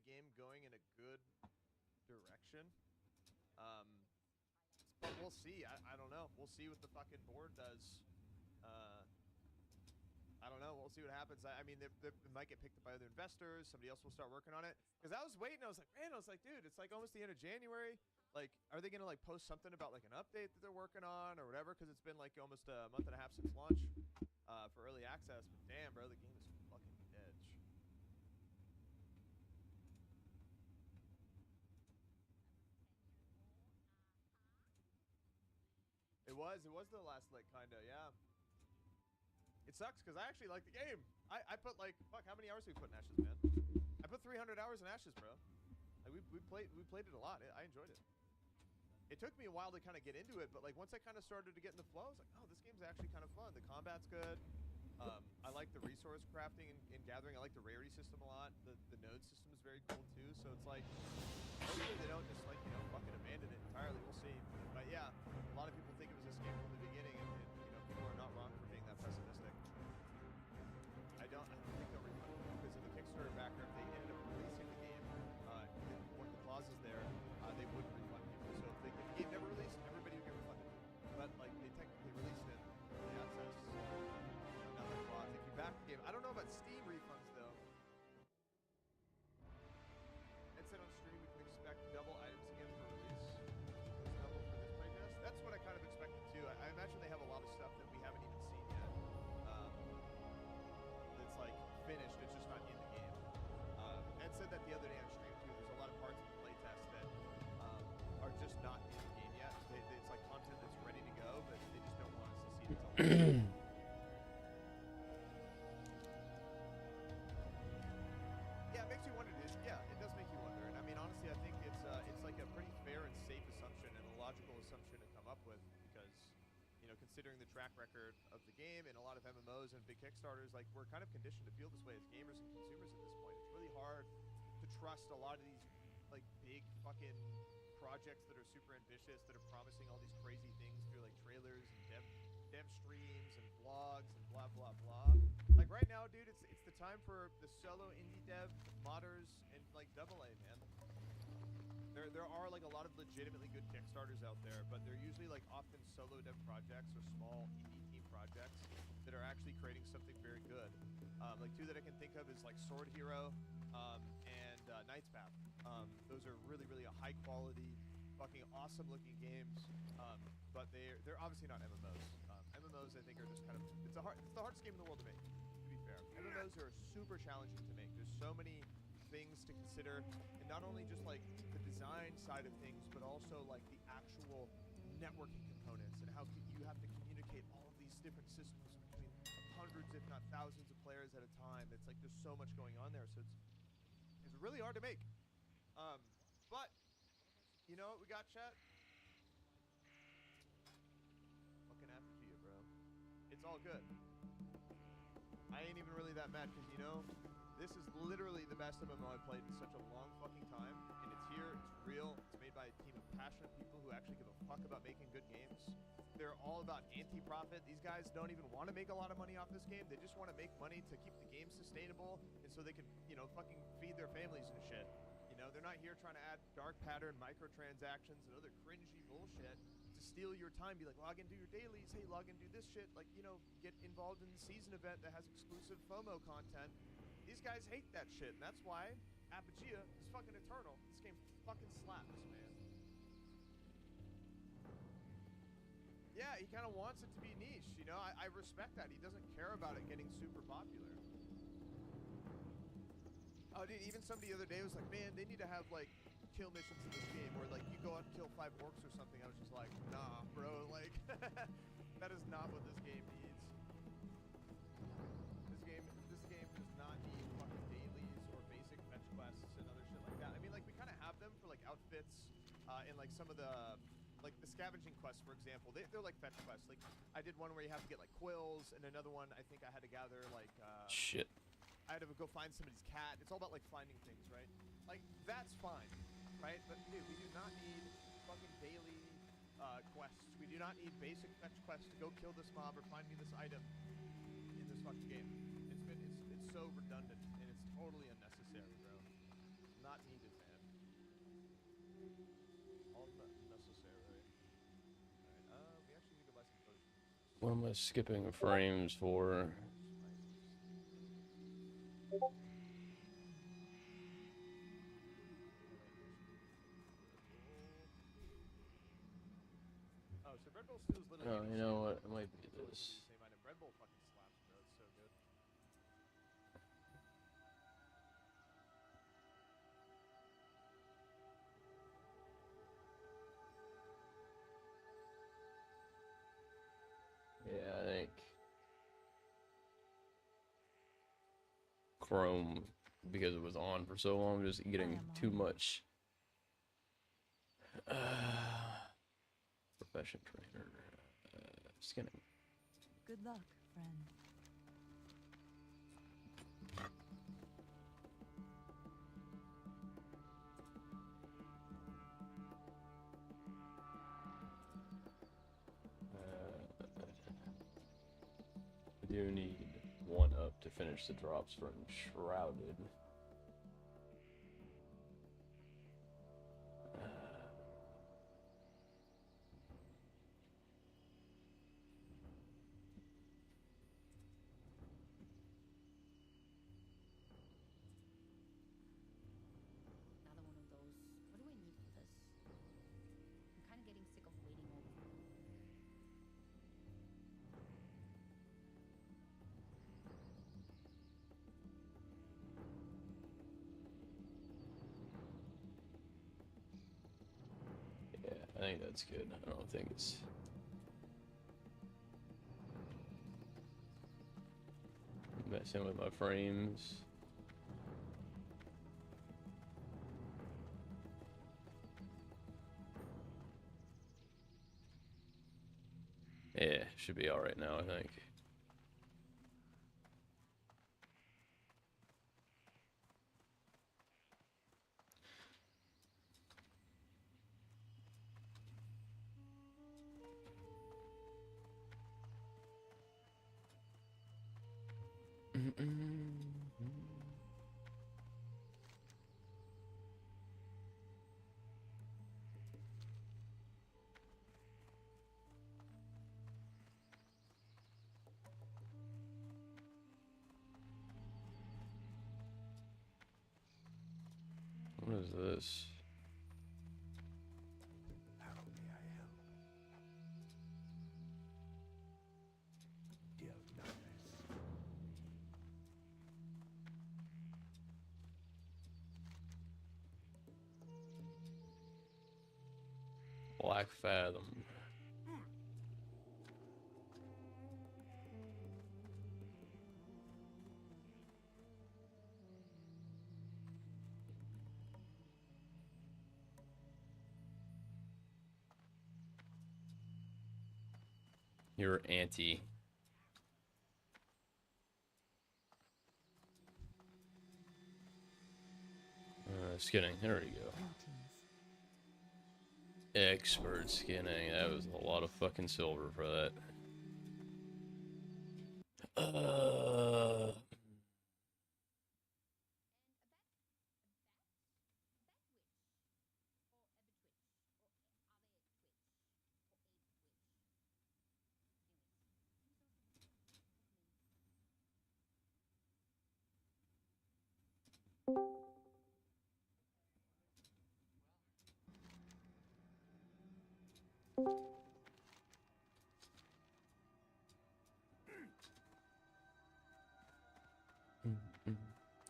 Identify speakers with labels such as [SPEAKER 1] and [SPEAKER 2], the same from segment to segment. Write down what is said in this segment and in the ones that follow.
[SPEAKER 1] game going in a good direction. But we'll see. I don't know. We'll see what the fucking board does. I don't know. We'll see what happens. I mean, they might get picked up by other investors. Somebody else will start working on it. Because I was waiting. I was like, man, dude, it's like almost the end of January. Like, are they going to like post something about like an update that they're working on or whatever? Because it's been like almost a month and a half since launch for early access. But damn, bro, the game is fucking dead. It was the last like kinda, yeah. It sucks because I actually like the game. I put like, fuck, how many hours did we put in Ashes, man? I put 300 hours in Ashes, bro. Like we played it a lot. I enjoyed it. It took me a while to kind of get into it, but like once I kind of started to get in the flow, I was like, oh, this game's actually kind of fun. The combat's good. I like the resource crafting and gathering. I like the rarity system a lot. The node system is very cool too. So it's like, hopefully they don't just like, you know, fucking abandon it entirely. We'll see. But yeah, a lot of people think it was a scam from the beginning, and you know, people are not wrong for being that pessimistic. I don't think they'll refund it because in the Kickstarter backer, if they ended up releasing the game, one of the clauses there, they wouldn't refund people. So if the game never released, everybody would get refunded. But like they technically released it early access. Not that clause. If you back the game, I don't know about Steam refunds though. It said on stream we can expect double items again for release. Double for this playtest. That's what I kind of expected too. I imagine they have a lot of stuff that we haven't even seen yet. That's like finished. It's just not in the game. Ed said that the other day on stream too. There's a lot of parts of the playtest that are just not in the game yet. It's like content that's ready to go, but they just don't want us to see it until. Yeah, it makes you wonder, dude. Yeah, it does make you wonder. And I mean, honestly, I think it's like a pretty fair and safe assumption and a logical assumption to come up with because, you know, considering the track record of the game and a lot of MMOs and big Kickstarters, like we're kind of conditioned to feel this way as gamers and consumers at this point. It's really hard to trust a lot of these like big fucking projects that are super ambitious, that are promising all these crazy things through like trailers and dev streams and vlogs and blah blah blah. Like right now, dude, it's the time for the solo indie dev, modders, and like AA, man. There are like a lot of legitimately good Kickstarters out there, but they're usually like often solo dev projects or small indie team projects that are actually creating something very good. Like two that I can think of is like Sword Hero and Knight's Path. Those are really a high quality, fucking awesome looking games, but they're obviously not MMOs. MMOs I think are just kind of it's the hardest game in the world to make. To be fair, MMOs are super challenging to make. There's so many things to consider, and not only just like the design side of things, but also like the actual networking components and how you have to communicate all of these different systems between hundreds, if not thousands, of players at a time. It's like there's so much going on there, so it's really hard to make. But you know what we got, chat? Fucking happy for you, bro. It's all good. I ain't even really that mad because, you know, this is literally the best MMO I've played in such a long fucking time. And it's here, it's real, it's made by a team of passionate people who actually give a fuck about making good games. They're all about anti-profit. These guys don't even want to make a lot of money off this game. They just want to make money to keep the game sustainable and so they can, you know, fucking feed their families and shit. You know, they're not here trying to add dark pattern microtransactions and other cringy bullshit to steal your time. Be like, log in, do your dailies. Hey, log in, do this shit. Like, you know, get involved in the season event that has exclusive FOMO content. These guys hate that shit, and that's why Apogea is fucking eternal. This game fucking slaps, man. Yeah, he kind of wants it to be niche, you know? I respect that. He doesn't care about it getting super popular. Oh, dude, even somebody the other day was like, man, they need to have, like, kill missions in this game where, like, you go out and kill 5 orcs or something. I was just like, nah, bro, like, that is not what this game needs. This game does not need fucking dailies or basic fetch quests and other shit like that. I mean, like, we kind of have them for, like, outfits and, like, some of the... Like, the scavenging quests, for example, they're like fetch quests. Like, I did one where you have to get, like, quills, and another one I think I had to gather, like,
[SPEAKER 2] shit.
[SPEAKER 1] I had to go find somebody's cat. It's all about, like, finding things, right? Like, that's fine, right? But, dude, we do not need fucking daily quests. We do not need basic fetch quests to go kill this mob or find me this item in this fucking game. It's so redundant, and it's totally unnecessary, bro. not needed, man. Unnecessary. Alright, we actually need to go buy some potions.
[SPEAKER 2] What am I skipping frames for?
[SPEAKER 1] Oh, so Bread Bowl Stew is literally
[SPEAKER 2] Oh,
[SPEAKER 1] any
[SPEAKER 2] you
[SPEAKER 1] stew.
[SPEAKER 2] know what? It might be
[SPEAKER 1] Totally
[SPEAKER 2] this.
[SPEAKER 1] the same item. Bread Bowl fucking slaps, bro. It's so good.
[SPEAKER 2] Yeah, I think Chrome, because it was on for so long, just getting too much. Profession trainer. Skinning.
[SPEAKER 3] Good luck, friend.
[SPEAKER 2] I do need one up to finish the drops from Shrouded.
[SPEAKER 4] Another one of those. What do I need for this? I'm kind of getting sick of waiting over.
[SPEAKER 2] Yeah, I think that's good. I don't think it's... messing with my frames. Yeah, should be alright now, I think. What is this?
[SPEAKER 5] How may I help?
[SPEAKER 2] Black Fathom. You're anti. Skinning. There we go. Expert skinning. That was a lot of fucking silver for that.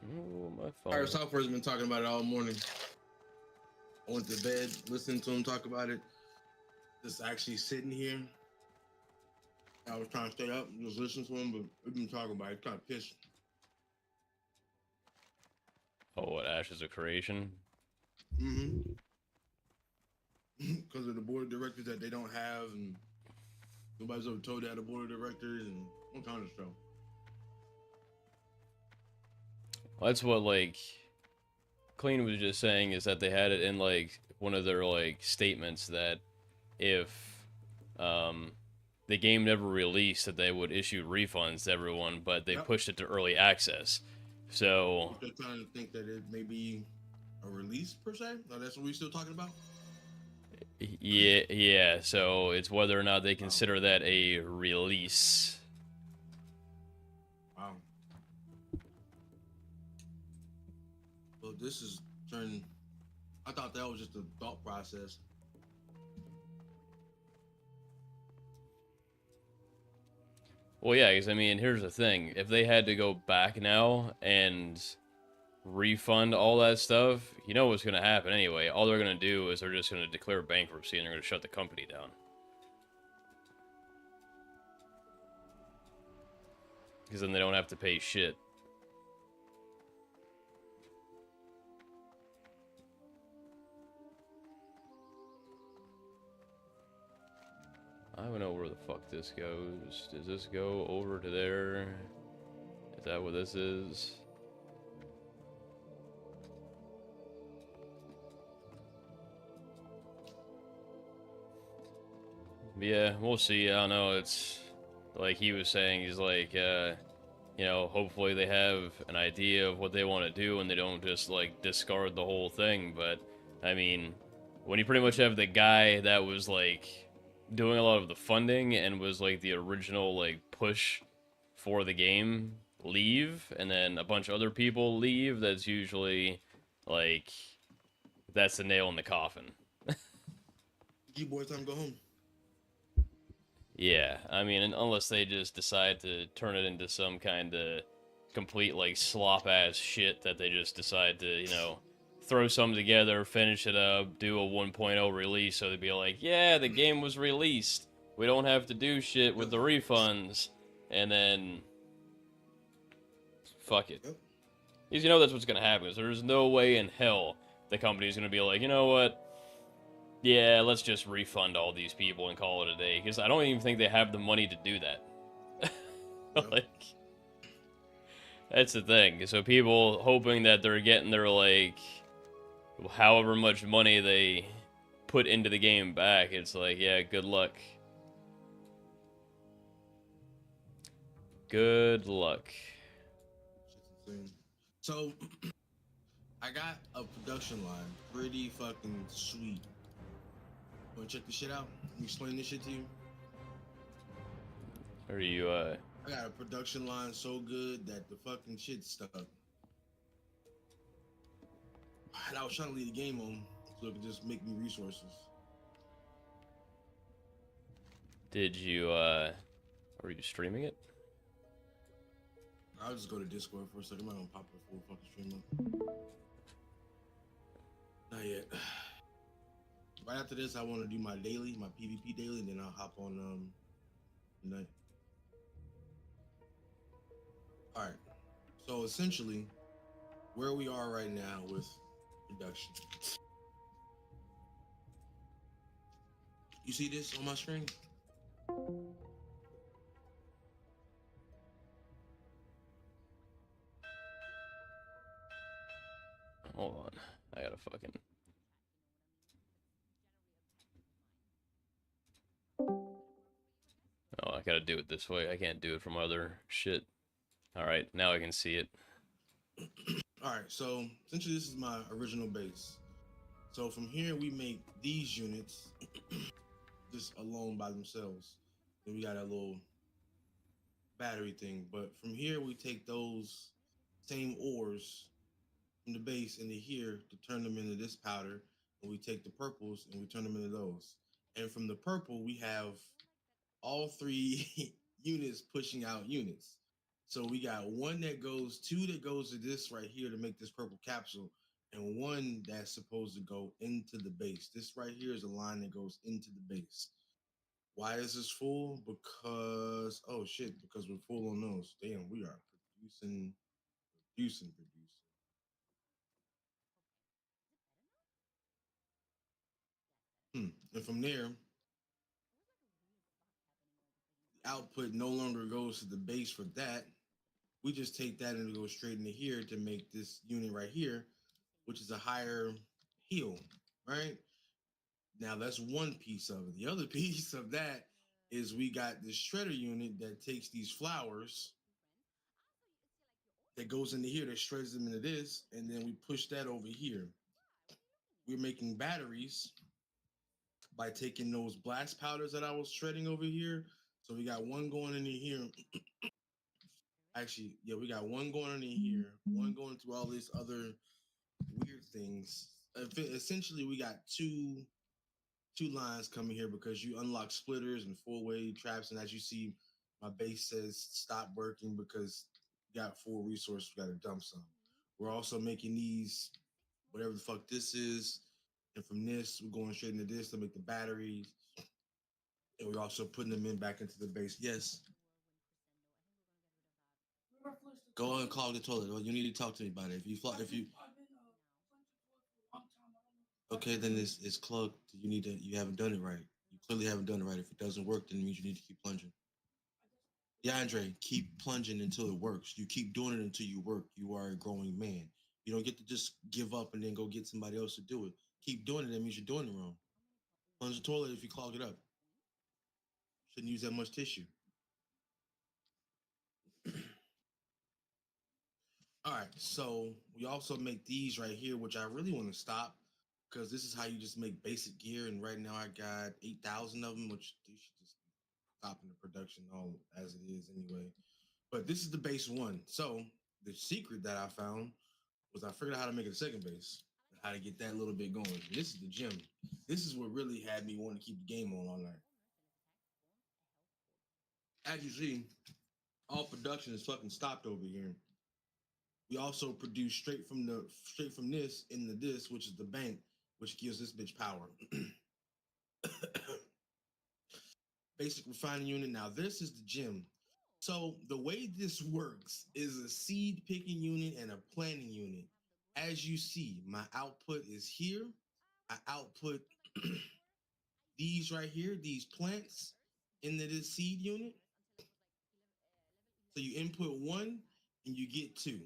[SPEAKER 2] Oh, my phone.
[SPEAKER 6] Our software's been talking about it all morning. I went to bed, listening to him talk about it. Just actually sitting here. I was trying to stay up and just listen to him, but we've been talking about it. It's kind of pissed.
[SPEAKER 2] Oh, what, Ashes of Creation?
[SPEAKER 6] Mm-hmm. Because of the board of directors that they don't have, and nobody's ever told that the board of directors, and all kind of stuff.
[SPEAKER 2] Well, that's what, like, Clean was just saying, is that they had it in, like, one of their, like, statements that if the game never released, that they would issue refunds to everyone, but they pushed it to early access. So
[SPEAKER 6] they're trying to think that it may be a release per se. No, that's what we're still talking about.
[SPEAKER 2] Yeah. So it's whether or not they consider that a release.
[SPEAKER 6] Wow. Well, this is turning. I thought that was just a thought process.
[SPEAKER 2] Well, yeah, because I mean, here's the thing: if they had to go back now and refund all that stuff, you know what's going to happen anyway. All they're going to do is they're just going to declare bankruptcy and they're going to shut the company down. Because then they don't have to pay shit. I don't know where the fuck this goes. Does this go over to there? Is that what this is? Yeah, we'll see. I don't know. It's like he was saying, he's like, you know, hopefully they have an idea of what they want to do and they don't just like discard the whole thing. But I mean, when you pretty much have the guy that was like doing a lot of the funding and was like the original like push for the game leave, and then a bunch of other people leave, that's usually like that's the nail in the coffin.
[SPEAKER 6] You boys, time to go home.
[SPEAKER 2] Yeah, I mean, unless they just decide to turn it into some kind of complete, like, slop-ass shit that they just decide to, you know, throw something together, finish it up, do a 1.0 release, so they'd be like, yeah, the game was released. We don't have to do shit with the refunds. And then, fuck it.
[SPEAKER 6] Yep.
[SPEAKER 2] Because you know that's what's going to happen. Is there's no way in hell the company's going to be like, you know what? Yeah, let's just refund all these people and call it a day. Because I don't even think they have the money to do that. Like, that's the thing. So people hoping that they're getting their, like, however much money they put into the game back, it's like, yeah, good luck. Good luck.
[SPEAKER 6] Shit's insane. So, I got a production line. Pretty fucking sweet. Wanna check this shit out? Let me explain this shit to you.
[SPEAKER 2] Are you,
[SPEAKER 6] I got a production line so good that the fucking shit's stuck. And I was trying to leave the game on so it could just make me resources.
[SPEAKER 2] did you, are you streaming it?
[SPEAKER 6] I'll just go to Discord for a second. I'm not gonna pop a full fucking stream up. Not yet. Right after this, I want to do my daily, my PvP daily, and then I'll hop on tonight. All right. So essentially, where we are right now with production. You see this on my screen?
[SPEAKER 2] Hold on. I gotta fucking... Oh, I gotta do it this way. I can't do it from other shit. Alright, now I can see it.
[SPEAKER 6] All right, so essentially this is my original base. So from here we make these units just alone by themselves. Then we got a little battery thing. But from here we take those same ores from the base into here to turn them into this powder. And we take the purples and we turn them into those. And from the purple we have all three units pushing out units. So we got one that goes, two that goes to this right here to make this purple capsule, and one that's supposed to go into the base. This right here is a line that goes into the base. Why is this full? Because, oh shit, because we're full on those. Damn, we are producing. And from there, output no longer goes to the base for that. We just take that and go straight into here to make this unit right here, which is a higher heal, right? Now that's one piece of it. The other piece of that is we got this shredder unit that takes these flowers that goes into here, that shreds them into this, and then we push that over here. we're making batteries by taking those blast powders that I was shredding over here. So we got one going in here. Actually, yeah, we got one going in here, one going through all these other weird things. Essentially, we got two lines coming here because you unlock splitters and four-way traps, and as you see, my base says stop working because you got full resources. We got to dump some. We're also making these, whatever the fuck this is, and from this, we're going straight into this to make the batteries, and we're also putting them in back into the base. Yes. Go and clog the toilet. Well, you need to talk to me about it. Okay, then it's clogged. You haven't done it right. You clearly haven't done it right. If it doesn't work, then it means you need to keep plunging. Yeah, Andre, keep plunging until it works. You keep doing it until you work. You are a growing man. You don't get to just give up and then go get somebody else to do it. Keep doing it. That means you're doing it wrong. Plunge the toilet if you clog it up. Shouldn't use that much tissue. All right, so we also make these right here, which I really want to stop because this is how you just make basic gear. And right now I got 8,000 of them, which they should just stop in the production all as it is anyway. But this is the base one. So the secret that I found was I figured out how to make a second base, how to get that little bit going. This is the gym. This is what really had me wanting to keep the game on all night. As you see, all production is fucking stopped over here. We also produce straight from this into this, which is the bank, which gives this bitch power. Basic refining unit. Now this is the gym. So the way this works is a seed picking unit and a planting unit. As you see, my output is here. I output these right here, these plants into this seed unit. So you input one and you get two.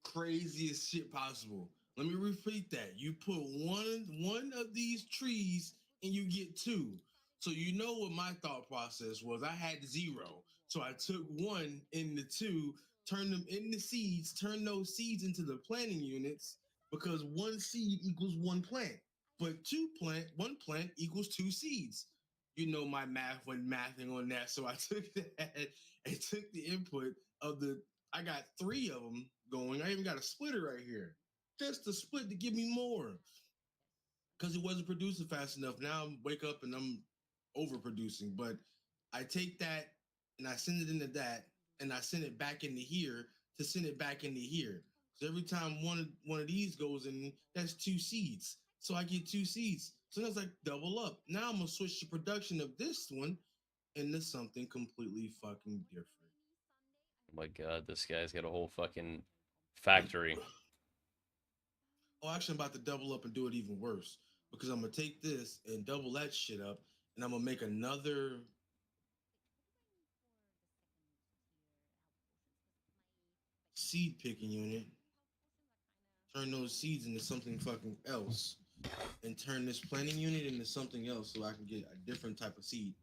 [SPEAKER 6] Craziest shit possible. Let me repeat that. You put one of these trees and you get two. So you know what my thought process was. I had zero. So I took one into two, turned them into seeds, turned those seeds into the planting units because one seed equals one plant. But one plant equals two seeds. You know my math when mathing on that. So I took that and took the input of I got three of them going. I even got a splitter right here. Just a split to give me more. Because it wasn't producing fast enough. Now I wake up and I'm overproducing. But I take that and I send it into that and I send it back into here to send it back into here. So every time one of these goes in, that's two seeds. So I get two seeds. So that's like double up. Now I'm gonna switch the production of this one into something completely fucking different.
[SPEAKER 2] Oh my god, this guy's got a whole fucking factory.
[SPEAKER 6] Oh, actually, I'm about to double up and do it even worse because I'm gonna take this and double that shit up, and I'm gonna make another seed picking unit. Turn those seeds into something fucking else, and turn this planting unit into something else so I can get a different type of seed.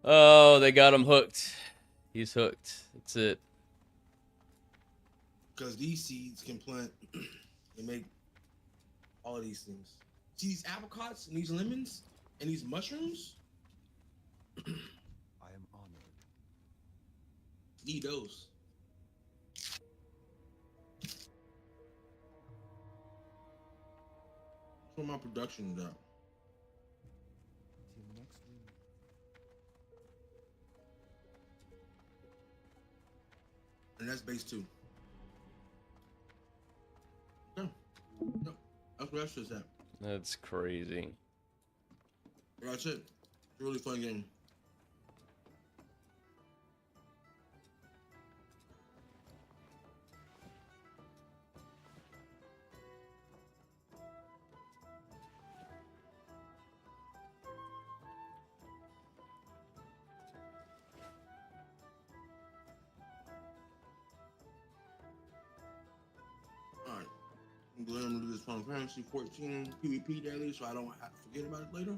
[SPEAKER 2] Oh, they got him hooked. He's hooked. That's it.
[SPEAKER 6] Because these seeds can plant and make all of these things. See these apricots and these lemons and these mushrooms?
[SPEAKER 5] I am honored.
[SPEAKER 6] Need those. That's where my production is at.
[SPEAKER 5] Till next week.
[SPEAKER 6] And that's base two. Yeah. Yep. That's where that shit's at.
[SPEAKER 2] That's crazy.
[SPEAKER 6] That's it. It's a really fun game. Alright. I'm going to do this Final Fantasy 14 PvP daily so I don't have to forget about it later.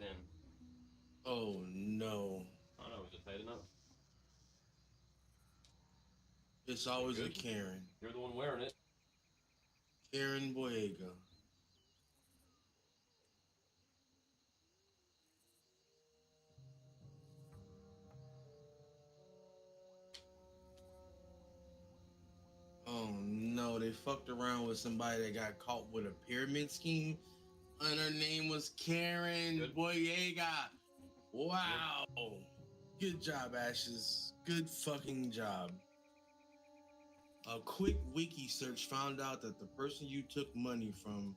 [SPEAKER 2] tucked in.
[SPEAKER 6] Oh no.
[SPEAKER 2] I don't know, is it tight enough?
[SPEAKER 6] It's always a
[SPEAKER 2] good?
[SPEAKER 6] Karen.
[SPEAKER 2] You're the one wearing it.
[SPEAKER 6] Karen Boyega. Oh no, they fucked around with somebody that got caught with a pyramid scheme, and her name was Karen
[SPEAKER 2] Good.
[SPEAKER 6] Boyega. Wow. Good job, Ashes. Good fucking job. A quick wiki search found out that the person you took money from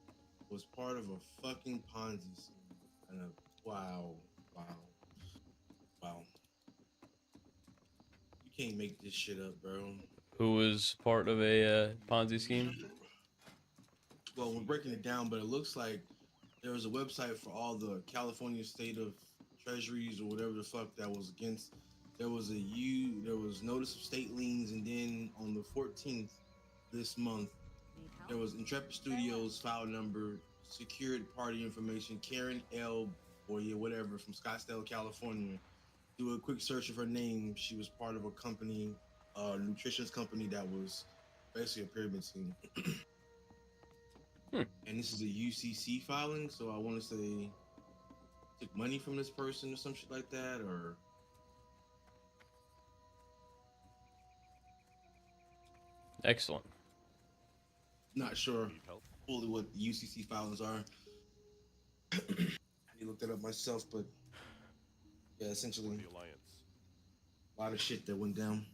[SPEAKER 6] was part of a fucking Ponzi scheme. And wow. You can't make this shit up, bro.
[SPEAKER 2] Who was part of a Ponzi scheme?
[SPEAKER 6] Well, we're breaking it down, but it looks like there was a website for all the California state of treasuries or whatever the fuck that was against. There was notice of state liens, and then on the 14th this month,
[SPEAKER 4] Need help?
[SPEAKER 6] there was Intrepid Studios file number, secured party information, Karen L. Boye, whatever, from Scottsdale, California. Do a quick search of her name. She was part of a company, nutrition company that was basically a pyramid scheme. And this is a UCC filing, so I want to say took money from this person or some shit like that, or
[SPEAKER 2] Excellent.
[SPEAKER 6] not sure
[SPEAKER 5] Need help?
[SPEAKER 6] fully what the UCC filings are. I need to look that up myself, but yeah,
[SPEAKER 5] For
[SPEAKER 6] essentially
[SPEAKER 5] the Alliance.
[SPEAKER 6] a lot of shit that went down.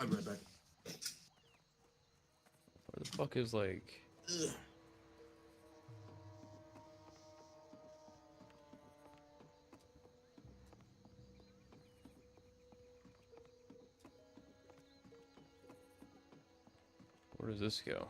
[SPEAKER 6] I'll be right back.
[SPEAKER 2] Where the fuck is like?
[SPEAKER 6] Ugh.
[SPEAKER 2] Where does this go?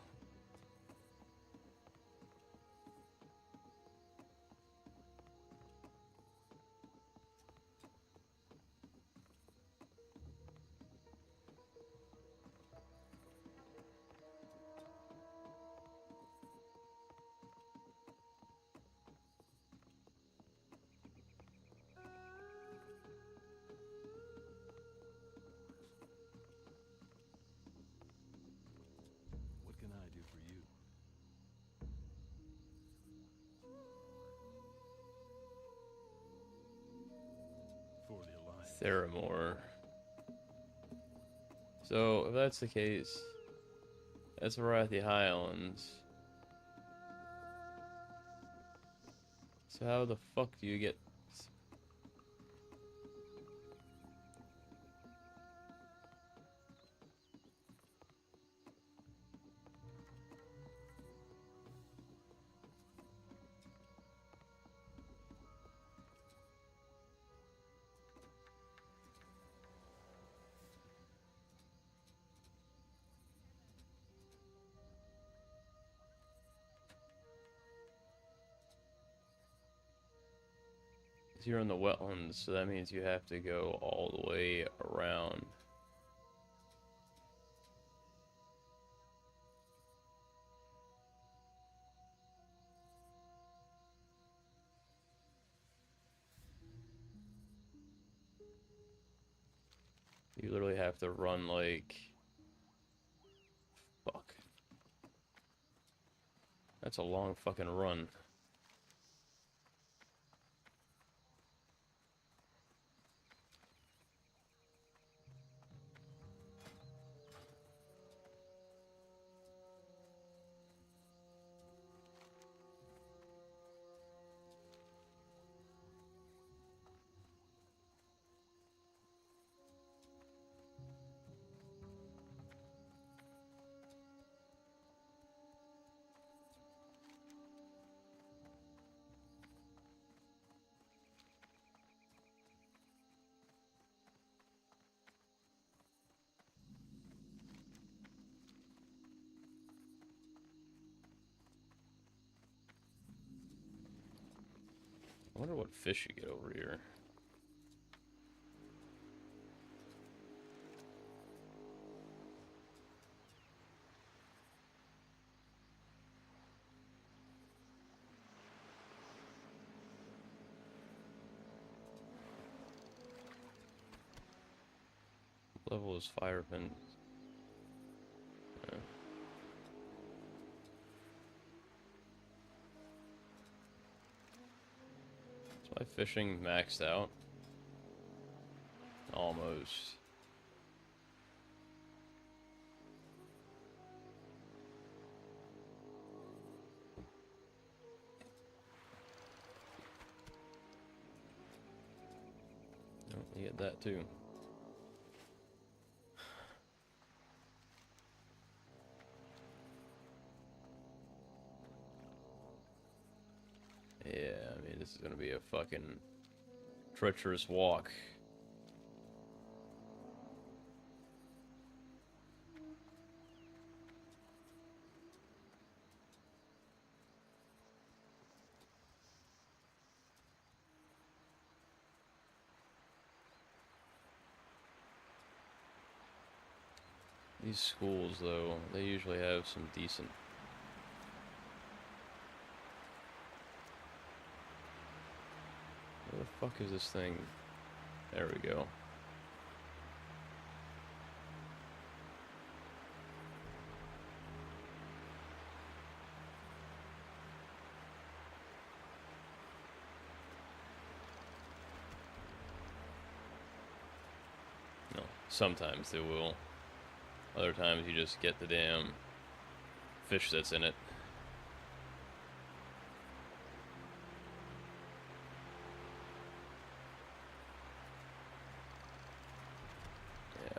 [SPEAKER 5] What can I do for you? For the Alliance.
[SPEAKER 2] Theramore. So, if that's the case, that's Arathi Highlands. So how the fuck do you get... You're in the wetlands, so that means you have to go all the way around. You literally have to run like... Fuck. That's a long fucking run. I wonder what fish you get over here. level is fireman? Is my fishing maxed out? Almost. Oh, you get that too. Yeah, I mean, this is gonna be a fucking treacherous walk. These schools, though, they usually have some decent... Where the fuck is this thing? There we go. No, sometimes they will. Other times you just get the damn fish that's in it. Yeah.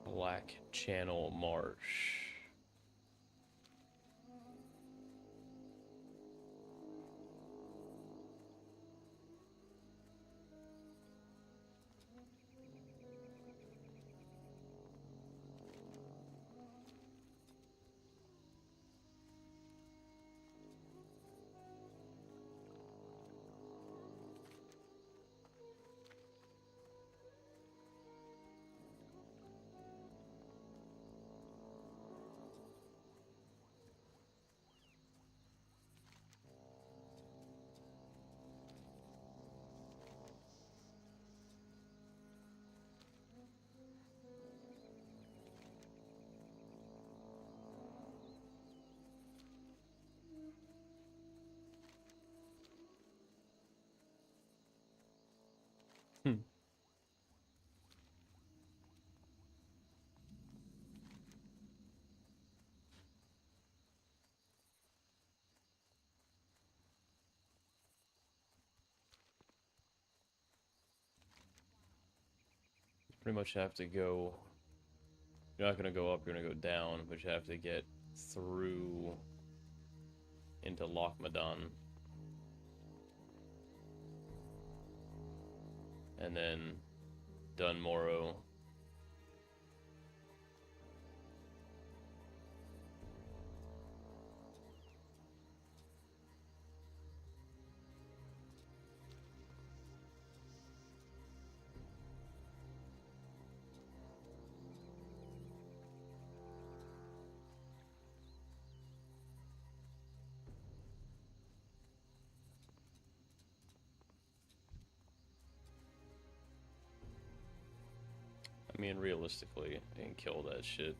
[SPEAKER 2] Black Channel Marsh. Hmm. Pretty much have to go... You're not gonna go up, you're gonna go down, but you have to get through into Lochmadon. And then Dunmorrow. I mean, realistically, I can kill that shit.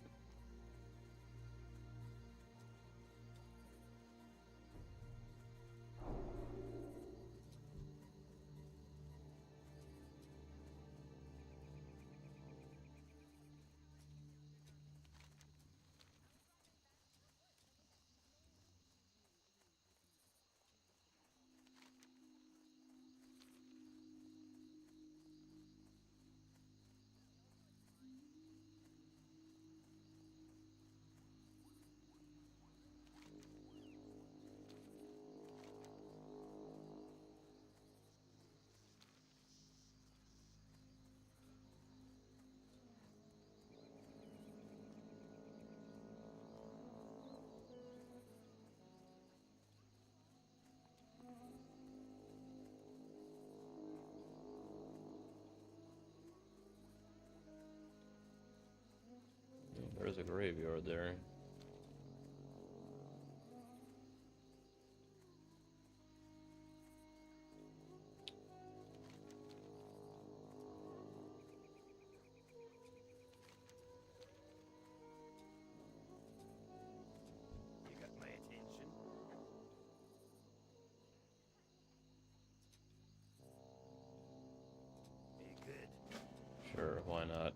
[SPEAKER 2] There's a graveyard there.
[SPEAKER 5] You got my attention. Be good.
[SPEAKER 2] Sure, why not?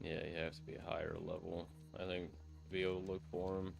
[SPEAKER 2] Yeah, you have to be a higher level, I think, to be able to look for him.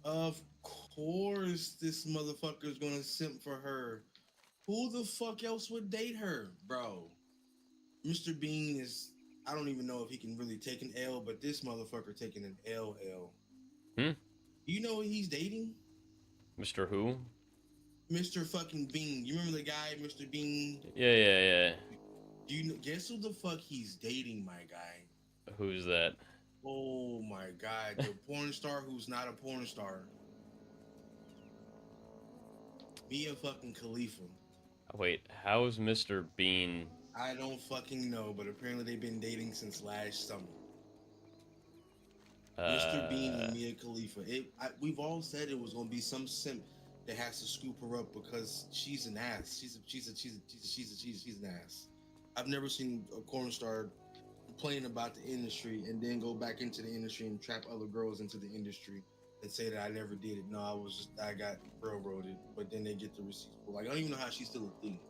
[SPEAKER 6] Of course, this motherfucker's gonna simp for her. Who the fuck else would date her, bro? Mr. Bean is. I don't even know if he can really take an L, but this motherfucker taking an LL.
[SPEAKER 2] Hmm?
[SPEAKER 6] You know who he's dating?
[SPEAKER 2] Mr. Who?
[SPEAKER 6] Mr. fucking Bean. You remember the guy, Mr. Bean?
[SPEAKER 2] Yeah, yeah, yeah.
[SPEAKER 6] Do you know, guess who the fuck he's dating, my guy?
[SPEAKER 2] Who's that?
[SPEAKER 6] Oh my god, the porn star who's not a porn star. Mia fucking Khalifa.
[SPEAKER 2] Wait, how's Mr. Bean?
[SPEAKER 6] I don't fucking know, but apparently they've been dating since last summer. Mr. Bean and Mia Khalifa. We've all said it was gonna be some simp that has to scoop her up because she's an ass. She's an ass. I've never seen a porn star complain about the industry and then go back into the industry and trap other girls into the industry and say that I never did it. No, I got railroaded. But then they get the receipts. Like, I don't even know how she's still a thing.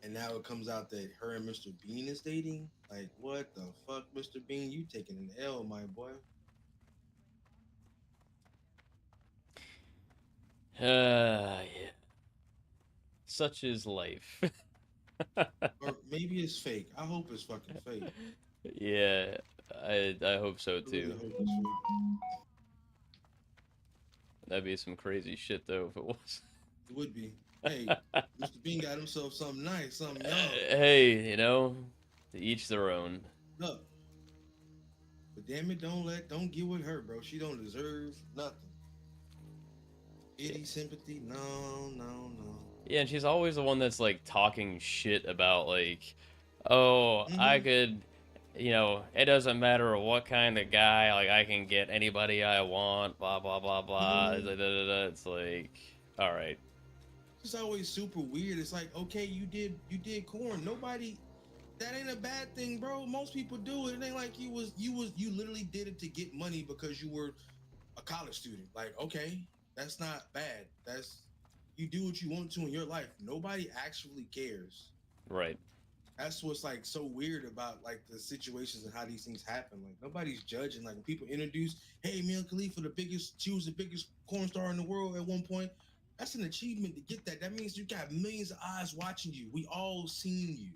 [SPEAKER 6] And now it comes out that her and Mr. Bean is dating. Like, what the fuck, Mr. Bean? You taking an L, my boy.
[SPEAKER 2] Yeah. Such is life.
[SPEAKER 6] Or maybe it's fake. I hope it's fucking fake.
[SPEAKER 2] Yeah, I hope so
[SPEAKER 6] I really
[SPEAKER 2] too.
[SPEAKER 6] hope it's fake.
[SPEAKER 2] That'd be some crazy shit though if it was.
[SPEAKER 6] It would be. Hey, Mr. Bean got himself something nice, something young.
[SPEAKER 2] Hey, you know, to each their own.
[SPEAKER 6] Look. But damn it, don't get with her, bro. She don't deserve nothing. Pity, sympathy, no.
[SPEAKER 2] Yeah, and she's always the one that's like talking shit about like, oh, I could, you know, it doesn't matter what kind of guy, like I can get anybody I want, blah blah blah blah. It's like, all right.
[SPEAKER 6] It's always super weird. It's like, okay, you did corn. Nobody, that ain't a bad thing, bro. Most people do it. It ain't like you literally did it to get money because you were a college student. Like, okay, that's not bad. You do what you want to in your life. Nobody actually cares.
[SPEAKER 2] Right.
[SPEAKER 6] That's what's like so weird about like the situations and how these things happen. Like nobody's judging. Like when people introduce, hey, Mia Khalifa, she was the biggest porn star in the world at one point. That's an achievement to get that. That means you got millions of eyes watching you. We all seen you.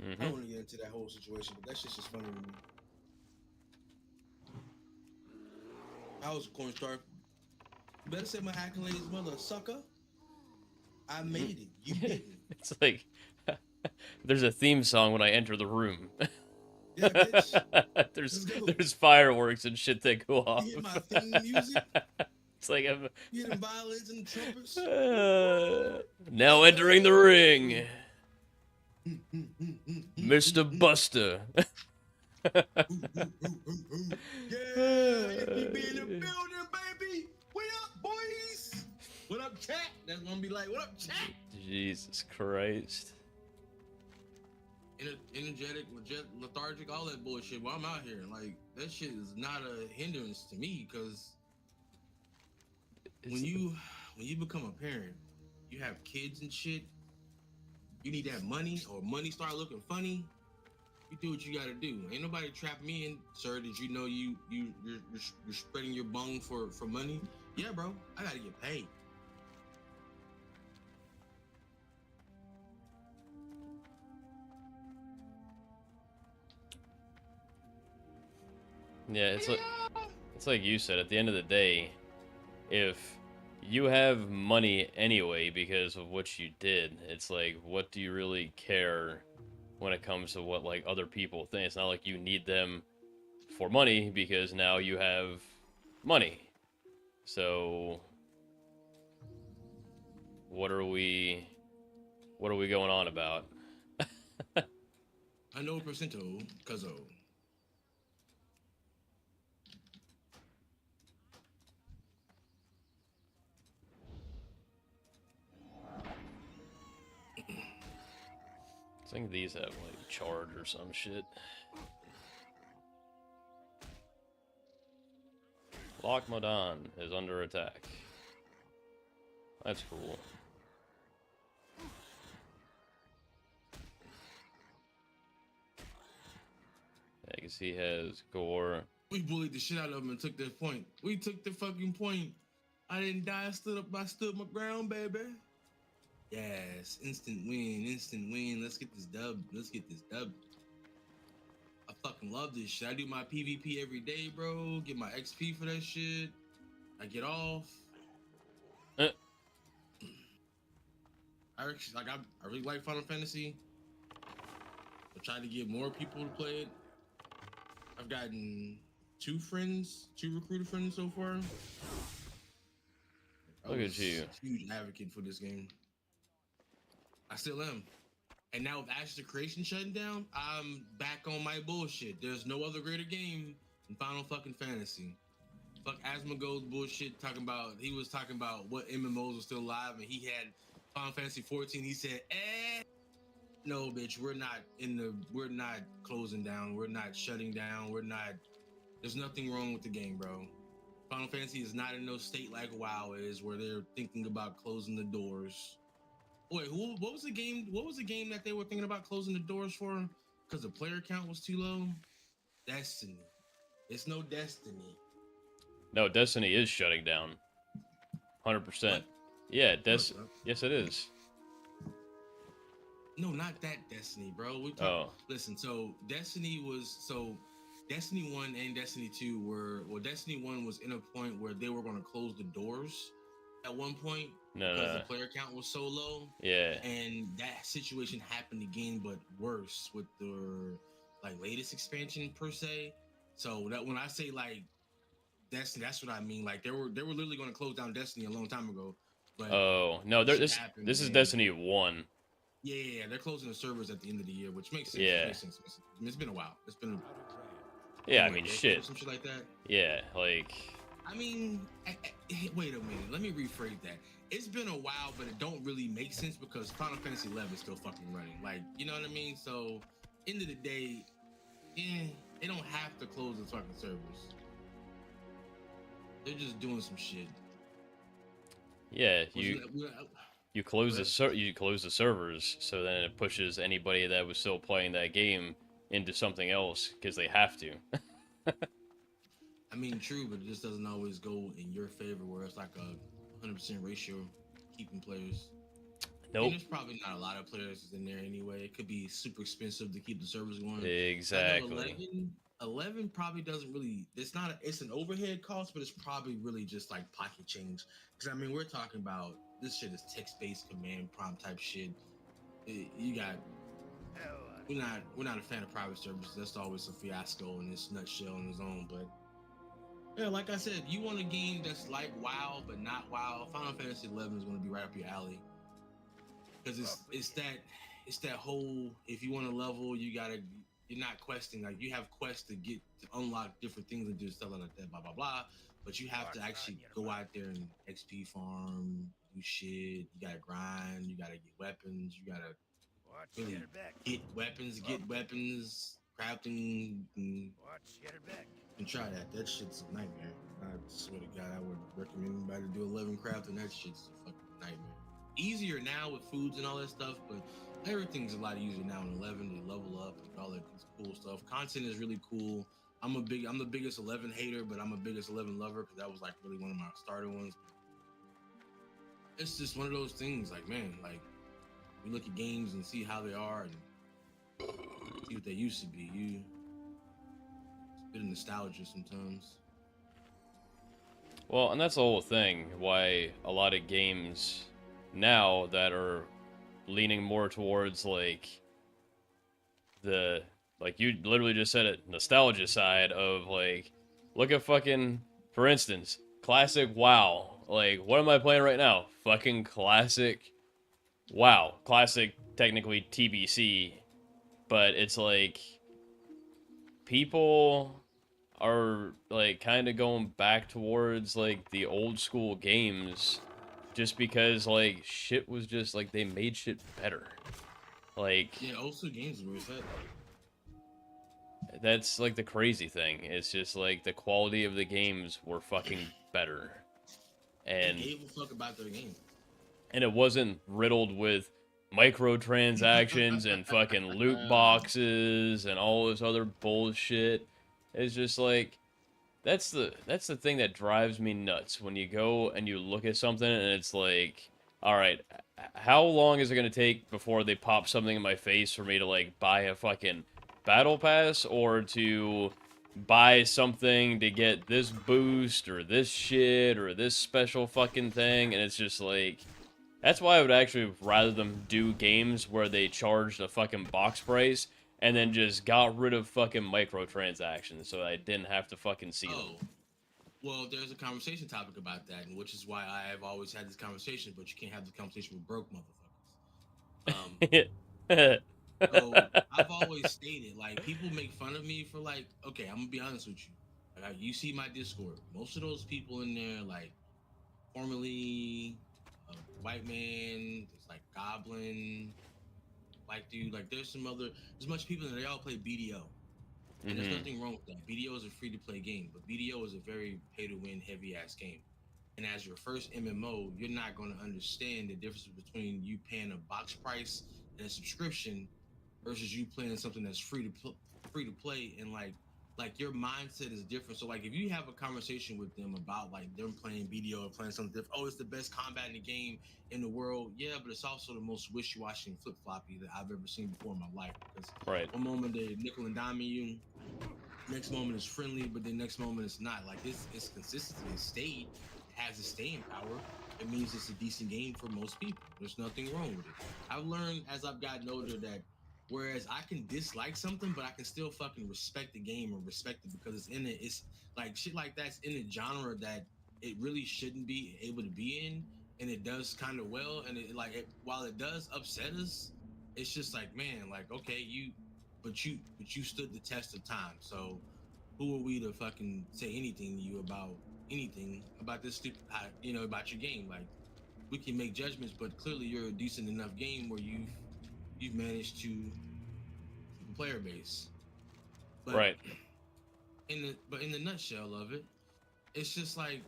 [SPEAKER 6] I don't want to get into that whole situation, but that's just funny to me. I was a porn star. You better say my accolades, mother sucker. I made it. You didn't.
[SPEAKER 2] It's like there's a theme song when I enter the room.
[SPEAKER 6] Yeah, bitch.
[SPEAKER 2] there's
[SPEAKER 6] Let's go.
[SPEAKER 2] there's fireworks and shit that go off.
[SPEAKER 6] You hear my theme music?
[SPEAKER 2] It's like I'm
[SPEAKER 6] You hear them violins and trumpets?
[SPEAKER 2] now entering the ring,
[SPEAKER 6] Mr.
[SPEAKER 2] Mr. Buster.
[SPEAKER 6] Yeah, FBB in the building, baby. What up, boys? What up, chat? That's gonna be like, what up, chat?
[SPEAKER 2] Jesus Christ.
[SPEAKER 6] Energetic, lethargic, all that bullshit. While I'm out here, like that shit is not a hindrance to me because when you become a parent, you have kids and shit. You need that money, or money start looking funny. You do what you gotta do. Ain't nobody trap me in, sir. Did you know you're spreading your bone for money? Yeah, bro. I gotta get paid.
[SPEAKER 2] Yeah, it's like you said, at the end of the day, if you have money anyway because of what you did, it's like, what do you really care when it comes to what like other people think? It's not like you need them for money because now you have money. So what are we going on about?
[SPEAKER 6] I know percento, cuzzo.
[SPEAKER 2] I think these have like charge or some shit. Lockmodon is under attack. That's cool. Yeah, I guess he has gore.
[SPEAKER 6] We bullied the shit out of him and took their point. We took the fucking point. I didn't die. I stood up. I stood my ground, baby. Yes, instant win, instant win. Let's get this dub. Let's get this dub. I fucking love this shit. I do my PvP every day, bro. Get my XP for that shit. I get off. I really like Final Fantasy. I try to get more people to play it. I've gotten 2 recruiter friends so far.
[SPEAKER 2] Look at you.
[SPEAKER 6] Huge advocate for this game. I still am. And now with Ashes of Creation shutting down, I'm back on my bullshit. There's no other greater game than Final fucking Fantasy. Fuck Asmongold's bullshit he was talking about what MMOs were still alive, and he had Final Fantasy 14. He said, no, bitch, we're not closing down. We're not shutting down. There's nothing wrong with the game, bro. Final Fantasy is not in no state like WoW is, where they're thinking about closing the doors. Wait, what was the game? What was the game that they were thinking about closing the doors for? Because the player count was too low? Destiny. It's no Destiny.
[SPEAKER 2] No, Destiny is shutting down. 100%.
[SPEAKER 6] What?
[SPEAKER 2] Yeah, yes it is.
[SPEAKER 6] No, not that Destiny, bro. Listen, Destiny 1 and Destiny 2 Destiny 1 was in a point where they were going to close the doors at one point because the player count was so low.
[SPEAKER 2] Yeah.
[SPEAKER 6] And that situation happened again, but worse with the latest expansion per se. So that when I say like Destiny, that's what I mean. Like they were literally going to close down Destiny a long time ago. But
[SPEAKER 2] no, this is Destiny 1.
[SPEAKER 6] Yeah, they're closing the servers at the end of the year, which makes sense.
[SPEAKER 2] Yeah.
[SPEAKER 6] It's been a while. It's been
[SPEAKER 2] I mean, shit.
[SPEAKER 6] Some shit like that.
[SPEAKER 2] Yeah, like.
[SPEAKER 6] I mean, wait a minute. Let me rephrase that. It's been a while, but it don't really make sense because Final Fantasy 11 is still fucking running. Like, you know what I mean? So, end of the day, they don't have to close the fucking servers. They're just doing some shit.
[SPEAKER 2] Yeah, you close the servers, so then it pushes anybody that was still playing that game into something else because they have to.
[SPEAKER 6] I mean, true, but it just doesn't always go in your favor where it's like a 100% ratio keeping players.
[SPEAKER 2] Nope.
[SPEAKER 6] And there's probably not a lot of players in there anyway. It could be super expensive to keep the servers going.
[SPEAKER 2] Exactly.
[SPEAKER 6] 11 probably doesn't really. It's an overhead cost, but it's probably really just like pocket change. Because I mean, we're talking about this shit is text-based command prompt type shit. You got we're not a fan of private servers. That's always a fiasco in this nutshell in its own. But yeah, like I said, you want a game that's like WoW but not WoW. Final Fantasy 11 is going to be right up your alley because it's that whole, if you want to level, you're not questing, like you have quests to unlock different things and do stuff like that, blah blah blah. But you have to actually go out there and XP farm, do shit. You gotta grind. You gotta get weapons. You gotta
[SPEAKER 5] Watch,
[SPEAKER 6] really
[SPEAKER 5] get her back.
[SPEAKER 6] get weapons, crafting,
[SPEAKER 5] Watch, get her back.
[SPEAKER 6] and try that. That shit's a nightmare. I swear to God, I would recommend anybody to do 11 crafting. That shit's a fucking nightmare. Easier now with foods and all that stuff, but everything's a lot easier now in 11 to level up and all that cool stuff. Content is really cool. I'm the biggest 11 hater, but I'm a biggest 11 lover because that was like really one of my starter ones. It's just one of those things, like, man, like we look at games and see how they are and see what they used to be. It's a bit of nostalgia sometimes.
[SPEAKER 2] Well, and that's the whole thing. Why a lot of games now that are leaning more towards like you literally just said it, nostalgia side of like, look at fucking, for instance, classic WoW. Like, what am I playing right now? Fucking classic WoW. Classic, technically TBC, but it's like people are like kind of going back towards like the old school games just because like shit was just like they made shit better. Like,
[SPEAKER 6] yeah, old school games were said.
[SPEAKER 2] That's like the crazy thing. It's just like the quality of the games were fucking better. And
[SPEAKER 6] they gave a fuck about their game.
[SPEAKER 2] And it wasn't riddled with microtransactions and fucking loot boxes and all this other bullshit. It's just like that's the thing that drives me nuts when you go and you look at something and it's like, all right, how long is it going to take before they pop something in my face for me to like buy a fucking battle pass or to buy something to get this boost or this shit or this special fucking thing? And it's just like, that's why I would actually rather them do games where they charged a fucking box price and then just got rid of fucking microtransactions so I didn't have to fucking see them.
[SPEAKER 6] Well, there's a conversation topic about that, and which is why I have always had this conversation, but you can't have the conversation with broke motherfuckers. So I've always stated, like, people make fun of me for, like, okay, I'm gonna be honest with you. Like, you see my Discord, most of those people in there, like, formerly white man, there's like Goblin, like dude, like there's a bunch of people that they all play BDO. And there's nothing wrong with that. BDO is a free to play game, but BDO is a very pay to win heavy ass game. And as your first MMO, you're not going to understand the difference between you paying a box price and a subscription versus you playing something that's free to play, and like your mindset is different. So like if you have a conversation with them about like them playing BDO or playing something different, oh, it's the best combat in the game in the world. Yeah, but it's also the most wishy-washy and flip-floppy that I've ever seen before in my life. Because one moment they nickel and dime you, next moment is friendly, but the next moment it's not. Like it's consistency. It's stayed. It has a staying power. It means it's a decent game for most people. There's nothing wrong with it. I've learned as I've gotten older that whereas I can dislike something, but I can still fucking respect the game or respect it because it's in it. It's like shit like that's in a genre that it really shouldn't be able to be in, and it does kind of well. And while it does upset us, it's just like, man, like okay, but you stood the test of time. So who are we to fucking say anything to you about anything about this stupid, about your game? Like we can make judgments, but clearly you're a decent enough game where you've managed to keep a player base. But
[SPEAKER 2] right.
[SPEAKER 6] In the nutshell of it, it's just like,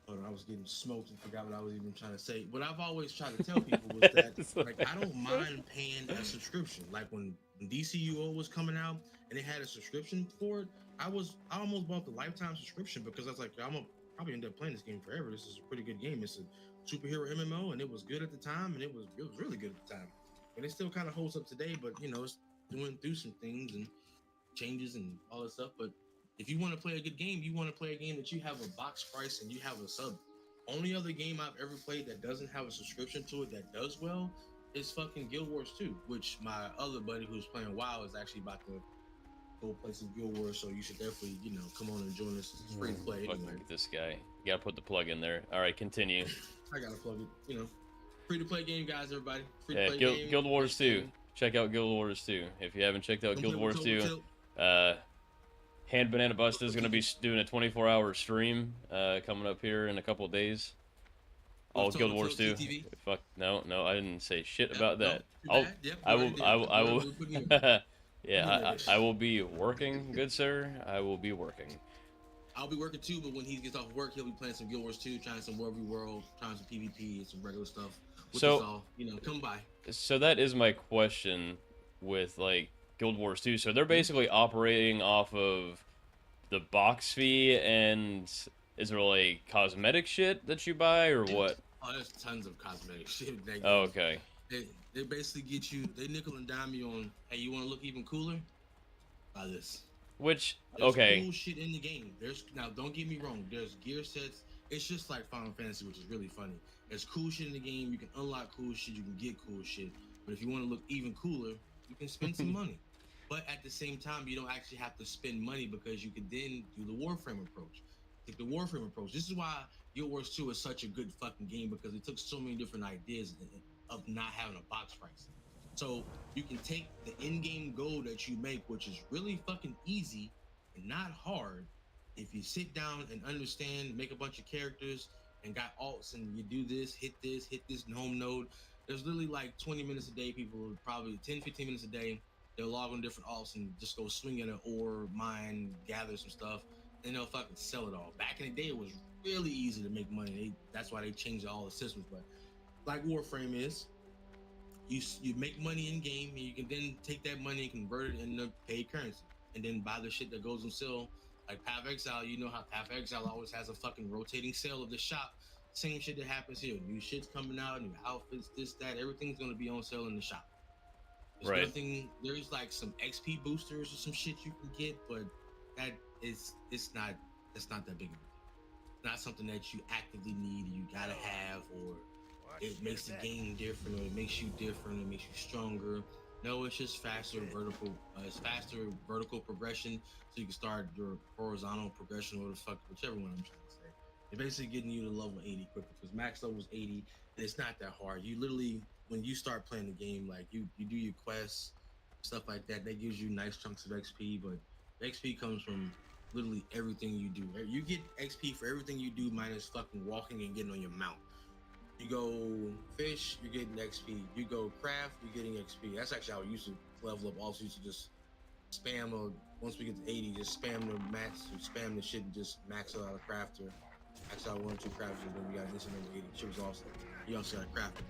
[SPEAKER 6] hold on, I was getting smoked and forgot what I was even trying to say. What I've always tried to tell people was that like I don't mind paying a subscription. Like when DCUO was coming out and they had a subscription for it, I almost bought the lifetime subscription because I was like, I'm gonna probably end up playing this game forever. This is a pretty good game. It's a superhero MMO, and it was good at the time, and it was really good at the time, and it still kind of holds up today. But it's doing through some things and changes and all that stuff. But if you want to play a good game, you want to play a game that you have a box price and you have a sub. Only other game I've ever played that doesn't have a subscription to it that does well is fucking Guild Wars 2, which my other buddy who's playing WoW is actually about to go play some Guild Wars. So you should definitely, come on and join us. It's free to play
[SPEAKER 2] Fucking
[SPEAKER 6] anyway.
[SPEAKER 2] look at this guy. You gotta put the plug in there. All right, continue.
[SPEAKER 6] I gotta plug it. Free to play game, guys. Everybody, free
[SPEAKER 2] Yeah,
[SPEAKER 6] to play game.
[SPEAKER 2] Guild Wars 2. Check out Guild Wars 2 if you haven't checked out Guild Wars 2. Hand Banana Busta is gonna be doing a 24-hour stream coming up here in a couple of days. All Guild Wars 2. Fuck no, I didn't say shit about that. I will. Yeah, I will be working, good sir. I will be working.
[SPEAKER 6] I'll be working too, but when he gets off work, he'll be playing some Guild Wars 2, trying some World v World, trying some PvP and some regular stuff.
[SPEAKER 2] So,
[SPEAKER 6] come by.
[SPEAKER 2] So that is my question with like Guild Wars 2. So they're basically operating off of the box fee, and is there like cosmetic shit that you buy or what?
[SPEAKER 6] Oh, there's tons of cosmetic shit.
[SPEAKER 2] Oh, okay.
[SPEAKER 6] They basically get you. They nickel and dime you on. Hey, you want to look even cooler? Buy this.
[SPEAKER 2] Which
[SPEAKER 6] There's
[SPEAKER 2] okay.
[SPEAKER 6] cool shit in the game. Now don't get me wrong. There's gear sets. It's just like Final Fantasy, which is really funny. There's cool shit in the game. You can unlock cool shit. You can get cool shit. But if you want to look even cooler, you can spend some money. But at the same time, you don't actually have to spend money because you can then do the Warframe approach. Take the Warframe approach. This is why Guild Wars 2 is such a good fucking game, because it took so many different ideas of not having a box price. So you can take the in-game gold that you make, which is really fucking easy and not hard. If you sit down and understand, make a bunch of characters and got alts and you do this home node. There's literally like 20 minutes a day. People probably 10, 15 minutes a day. They'll log on different alts and just go swing at an ore, mine, gather some stuff, and they'll fucking sell it all. Back in the day, it was really easy to make money. That's why they changed all the systems. But like Warframe is, you make money in game, and you can then take that money and convert it into paid currency, and then buy the shit that goes on sale. Like Path of Exile, you know how Path of Exile always has a fucking rotating sale of the shop. Same shit that happens here. New shit's coming out, new outfits, this, that. Everything's gonna be on sale in the shop. There's nothing. There's like some XP boosters or some shit you can get, but it's not that big of a deal. It's not something that you actively need. You gotta have, or it makes the game different, or it makes you different, it makes you stronger. No, it's just faster vertical. It's faster vertical progression, so you can start your horizontal progression, or whichever one I'm trying to say. They're basically getting you to level 80 quicker, because max level is 80, and it's not that hard. You literally, when you start playing the game, like you do your quests, stuff like that. That gives you nice chunks of XP, but XP comes from literally everything you do. You get XP for everything you do, minus fucking walking and getting on your mount. You go fish, you're getting XP. You go craft, you're getting XP. That's actually how I used to level up. Also used to just spam, once we get to 80, just spam the max, spam the shit and just max out a crafter. Max out 1 or 2 crafters, and then we got this and then 80. Shit was awesome. You also got a crafter.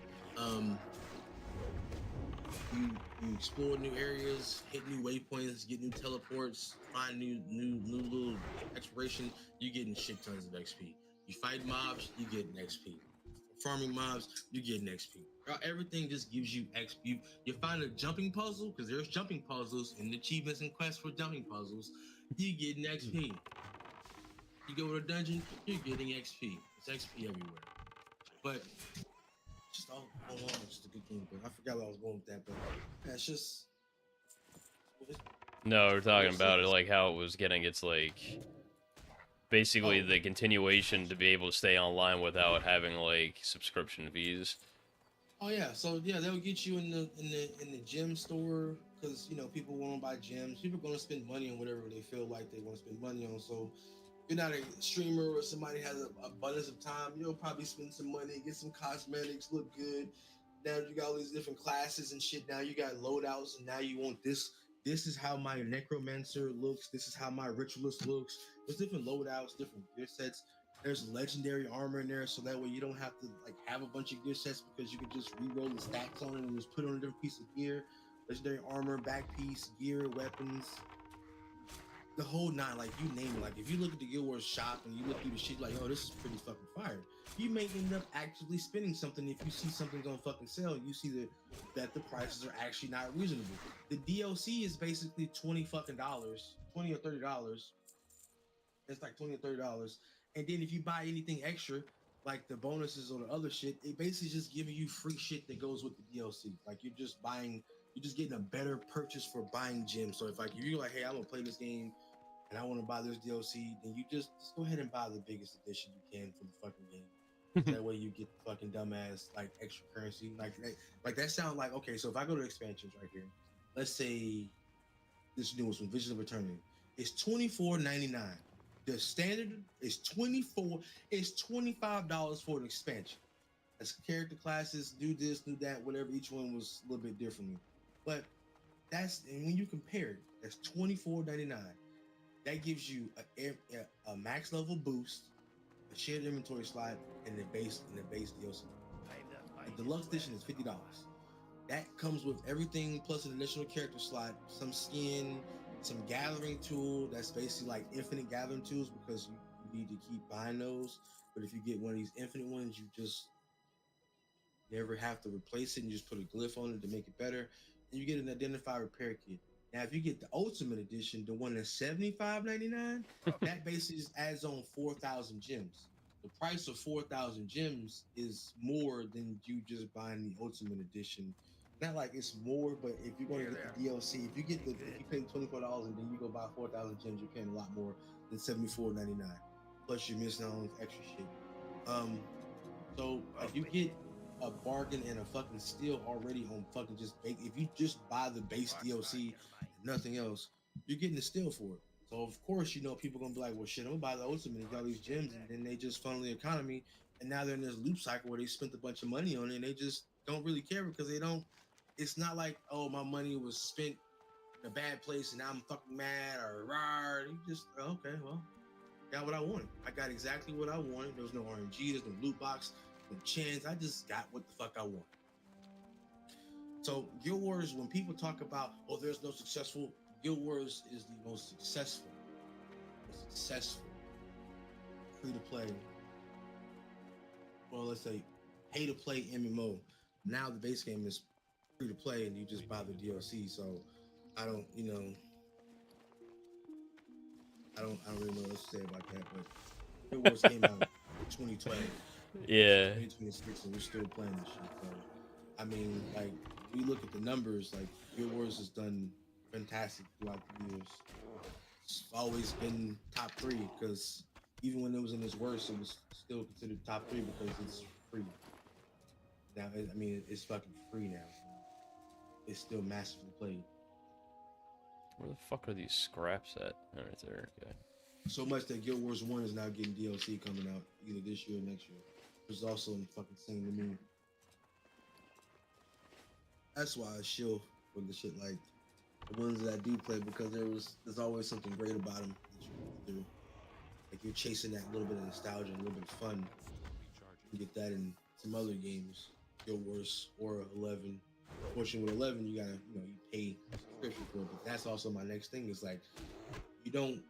[SPEAKER 6] You explore new areas, hit new waypoints, get new teleports, find new little exploration. You getting shit tons of XP. You fight mobs, you getting XP. Farming mobs, you getting XP. Everything just gives you XP. You find a jumping puzzle, because there's jumping puzzles and achievements and quests for jumping puzzles. You getting XP. You go to a dungeon, you're getting XP. It's XP everywhere. But just all along, just a good game. But I forgot where I was going with that. But that's just.
[SPEAKER 2] No, we're talking about it, like how it was getting its like basically the continuation to be able to stay online without having like subscription fees.
[SPEAKER 6] Oh yeah, so yeah, they'll get you in the gem store, because people want to buy gems. People are going to spend money on whatever they feel like they want to spend money on. So if you're not a streamer or somebody has an abundance of time, you'll probably spend some money, get some cosmetics, look good. Now you got all these different classes and shit. Now you got loadouts, and now you want this. This is how my necromancer looks. This is how my ritualist looks. There's different loadouts, different gear sets. There's legendary armor in there, so that way you don't have to like have a bunch of gear sets, because you can just re-roll the stacks on it and just put on a different piece of gear. Legendary armor, back piece, gear, weapons, the whole nine. Like you name it. Like if you look at the Guild Wars shop and you look through the shit, like, oh, this is pretty fucking fire. You may end up actually spending something if you see something's on fucking sale. You see that the prices are actually not reasonable. The DLC is basically $20 or $30. It's like $20 or $30. And then if you buy anything extra, like the bonuses or the other shit, it basically just giving you free shit that goes with the DLC. Like you're just getting a better purchase for buying gems. So if like if you're like, hey, I'm gonna play this game and I want to buy this DLC, then you just go ahead and buy the biggest edition you can for the fucking game. So that way you get the fucking dumbass like extra currency. Like that sound like okay. So if I go to expansions right here, let's say this newest one, Visions of Eternity, it's $24.99. The standard is 24. It's $25 for an expansion. As character classes, do this, do that, whatever. Each one was a little bit differently, but and when you compare it, that's $24.99. That gives you a max level boost, a shared inventory slot, and the base DLC. The deluxe edition is $50. That comes with everything plus an additional character slot, some skin, some gathering tool. That's basically like infinite gathering tools because you need to keep buying those. But if you get one of these infinite ones, you just never have to replace it and you just put a glyph on it to make it better. And you get an identified repair kit. Now, if you get the Ultimate Edition, the one that's $75.99, that basically just adds on 4,000 gems. The price of 4,000 gems is more than you just buying the Ultimate Edition. Not like it's more, but if you're going to get the DLC, if you pay $24 and then you go buy 4,000 gems, you're paying a lot more than $74.99. Plus, you're missing out on extra shit. So if you get a bargain and a fucking steal already on fucking if you just buy the base DLC and nothing else, you're getting a steal for it. So of course, you know, people gonna be like, well shit, I'm gonna buy the Ultimate and get all these gems, and then they just funnel the economy, and now they're in this loop cycle where they spent a bunch of money on it and they just don't really care because it's not like, oh, my money was spent in a bad place and now I'm fucking mad or rah. You just okay, well, got what I wanted. I got exactly what I wanted. There was no RNG, there's no loot box, no chance. I just got what the fuck I want. So Guild Wars, when people talk about, oh, there's no successful, Guild Wars is the most successful free to play, well, let's say pay to play MMO. Now the base game is free to play and you just buy the DLC. So I don't really know what to say about that, but Guild Wars came out in 2012.
[SPEAKER 2] Yeah.
[SPEAKER 6] 2026 and we're still playing this shit. So I mean, like, we look at the numbers, like Guild Wars has done fantastic throughout the years. It's always been top 3 because even when it was in its worst, it was still considered top 3 because it's free. Now, I mean, it's fucking free now. It's still massively played.
[SPEAKER 2] Where the fuck are these scraps at? Oh, right there. Okay.
[SPEAKER 6] So much that Guild Wars 1 is now getting DLC coming out either this year or next year. Which is also fucking insane to me. That's why I shill for the shit like the ones that I do play because there's always something great about them that you can do. Like you're chasing that little bit of nostalgia, a little bit of fun. You get that in some other games, Guild Wars or 11. Fortunately, with 11, you gotta you pay a subscription for it. But that's also my next thing is like you don't.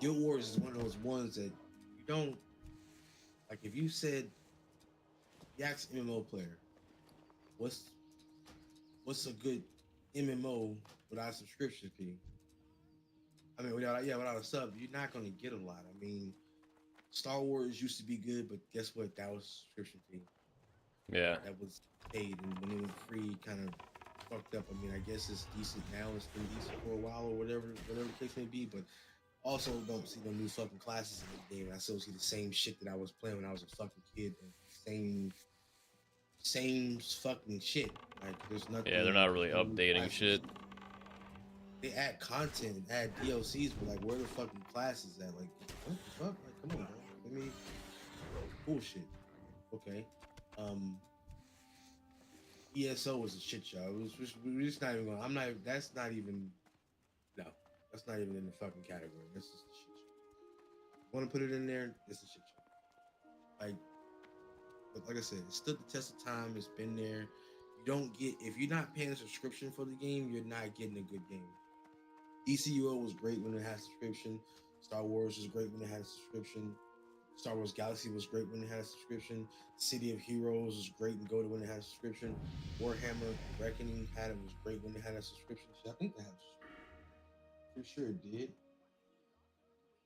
[SPEAKER 6] Guild Wars is one of those ones that you don't like. If you said, you ask MMO player, what's a good MMO without a subscription fee? I mean, without a sub, you're not going to get a lot. I mean, Star Wars used to be good, but guess what? That was a subscription fee.
[SPEAKER 2] Yeah.
[SPEAKER 6] That was paid, and when it went free, kind of fucked up. I mean, I guess it's decent now. It's been decent for a while, or whatever the case may be. But also, don't see no new fucking classes in the game. I still see the same shit that I was playing when I was a fucking kid. Same fucking shit. Like there's nothing.
[SPEAKER 2] Yeah, they're not really updating shit.
[SPEAKER 6] They add content, add DLCs, but like where the fucking classes at? Like what the fuck? Like come on, bro. I mean, bullshit. Okay. ESO was a shit show. We're just not even going. That's not even. No, that's not even in the fucking category. That's just a shit show. Want to put it in there? It's a shit show. Like I said, it stood the test of time. It's been there. You don't get if you're not paying a subscription for the game, you're not getting a good game. DCUO was great when it had a subscription. Star Wars was great when it had a subscription. Star Wars Galaxy was great when it had a subscription. City of Heroes was great and goated when it had a subscription. Warhammer Reckoning was great when it had a subscription. I think they had a subscription. Pretty sure it did.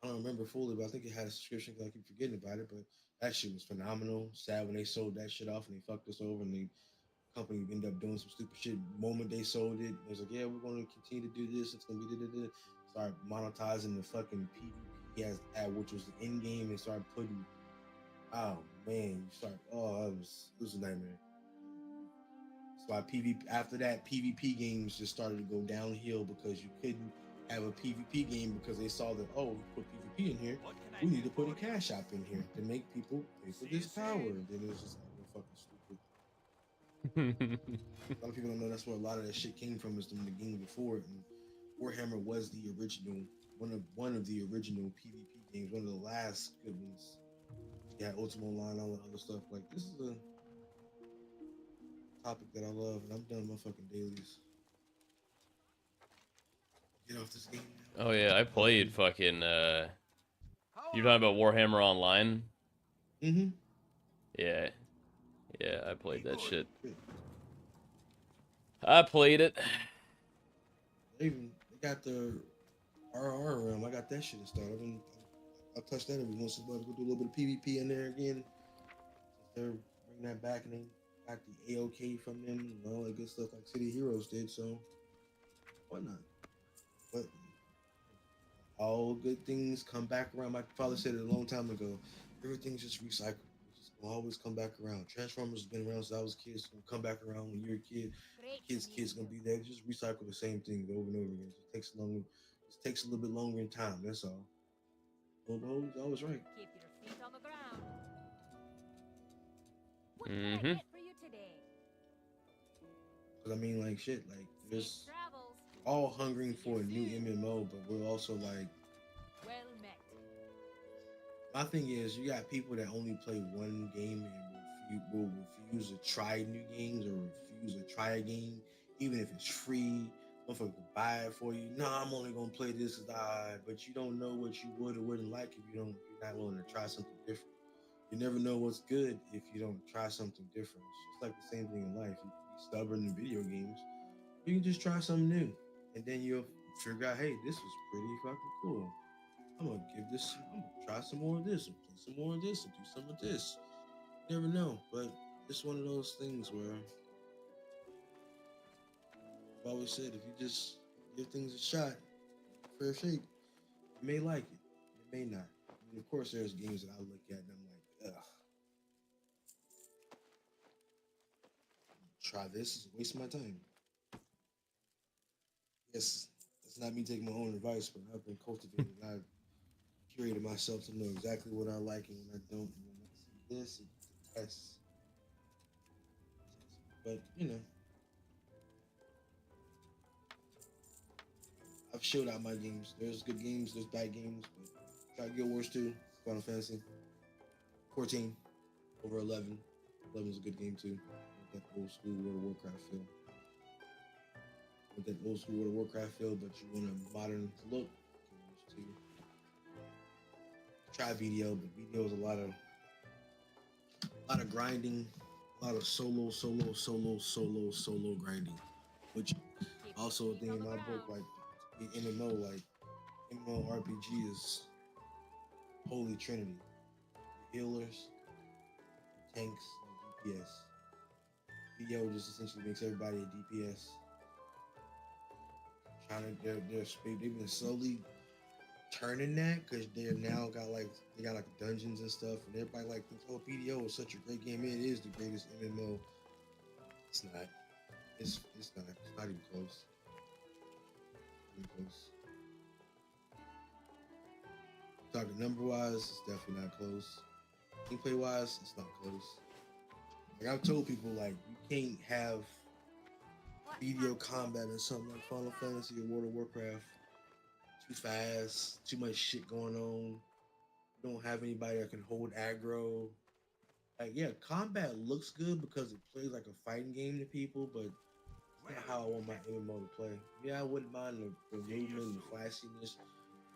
[SPEAKER 6] I don't remember fully, but I think it had a subscription because I keep forgetting about it. But that shit was phenomenal. Sad when they sold that shit off and they fucked us over and the company ended up doing some stupid shit. The moment they sold it, it was like, yeah, we're going to continue to do this. It's going to be da-da-da. Start monetizing the fucking PvP as which was the end game, and start putting. Oh man, you start. Oh, it was a nightmare. So I PvP after that, PvP games just started to go downhill because you couldn't have a PvP game because they saw that, oh, we put PvP in here, we need to put a cash app in here to make people pay for this power. And then it was just like, fucking stupid. A lot of people don't know that's where a lot of that shit came from, is from the game before it. And Warhammer was the original, one of the original PvP games, one of the last good ones. Yeah, Ultima Online, all that other stuff. Like, this is a topic that I love, and I'm done with my fucking dailies. Get off this game now.
[SPEAKER 2] Oh yeah, I played fucking. You talking about Warhammer Online?
[SPEAKER 6] Mm-hmm.
[SPEAKER 2] Yeah, yeah, I played that shit. I played it.
[SPEAKER 6] They got the RR realm. I got that shit installed. I touch that every once in a while. Go do a little bit of PvP in there again. They're bringing that back, and they got the AOK from them and all that good stuff like City Heroes did. So why not? But all good things come back around. My father said it a long time ago. Everything's just recycled. It's just gonna always come back around. Transformers has been around since I was a kid. It's gonna come back around when you're a kid. Kids gonna be there. Just recycle the same things over and over again. It just takes a little bit longer in time. That's all. Old Ho's always right.
[SPEAKER 4] Keep your feet on the ground. What
[SPEAKER 2] Mm-hmm.
[SPEAKER 4] can I get for you today?
[SPEAKER 6] Cause I mean, like shit, like there's
[SPEAKER 4] Safe travels.
[SPEAKER 6] all hungering for a new MMO, but we're also like,
[SPEAKER 4] Well met.
[SPEAKER 6] my thing is, you got people that only play one game and will refuse to try new games or refuse to try a game, even if it's free. Motherfucker can buy it for you. Nah, I'm only gonna play this but you don't know what you would or wouldn't like if you're not willing to try something different. You never know what's good if you don't try something different. It's just like the same thing in life. You can be stubborn in video games. You can just try something new, and then you'll figure out, hey, this was pretty fucking cool. I'm gonna try some more of this, and play some more of this, and do some of this. You never know, but it's one of those things where I've always said, if you just give things a shot, fair shake, you may like it, you may not. I mean, of course, there's games that I look at and I'm like, ugh. Try this, it's a waste of my time. Yes, that's not me taking my own advice, but I've been cultivated. I've curated myself to know exactly what I like and what I don't. And when I see this, it's a test. But, you know, I've showed out my games. There's good games, there's bad games, but try Guild Wars 2, Final Fantasy 14 over 11. 11 is a good game too. With that old school World of Warcraft feel. With that old school World of Warcraft feel, but you want a modern look. Try VDO, but VDO is a lot of grinding, a lot of solo grinding, which also a thing in my book, like the MMO RPG is Holy Trinity: healers, tanks, and DPS. VDO just essentially makes everybody a DPS. They've been slowly turning that because they're now got dungeons and stuff, and everybody like thinks, oh, BDO is such a great game. It is the greatest MMO. It's not. It's not. It's not even close. Not even close. Talking number wise, it's definitely not close. Gameplay wise, it's not close. Like I've told people, like you can't have video combat in something like Final Fantasy or World of Warcraft. Too fast, too much shit going on. You don't have anybody that can hold aggro. Like, yeah, combat looks good because it plays like a fighting game to people, but it's not how I want my MMO to play. Yeah, I wouldn't mind the movement and the flashiness,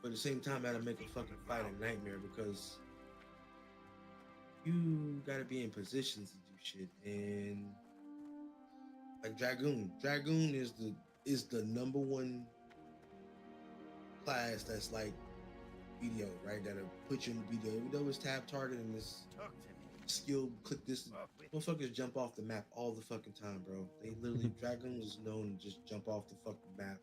[SPEAKER 6] but at the same time, I gotta make a fucking fight a nightmare because you gotta be in positions to do shit. And like Dragoon is the number one class that's like video, right? That'll put you in the video. Even though it's tab target and this
[SPEAKER 5] Talk to me.
[SPEAKER 6] skill, click this.
[SPEAKER 5] Walk with
[SPEAKER 6] Motherfuckers jump off the map all the fucking time, bro. They literally Dragon is known to just jump off the fucking map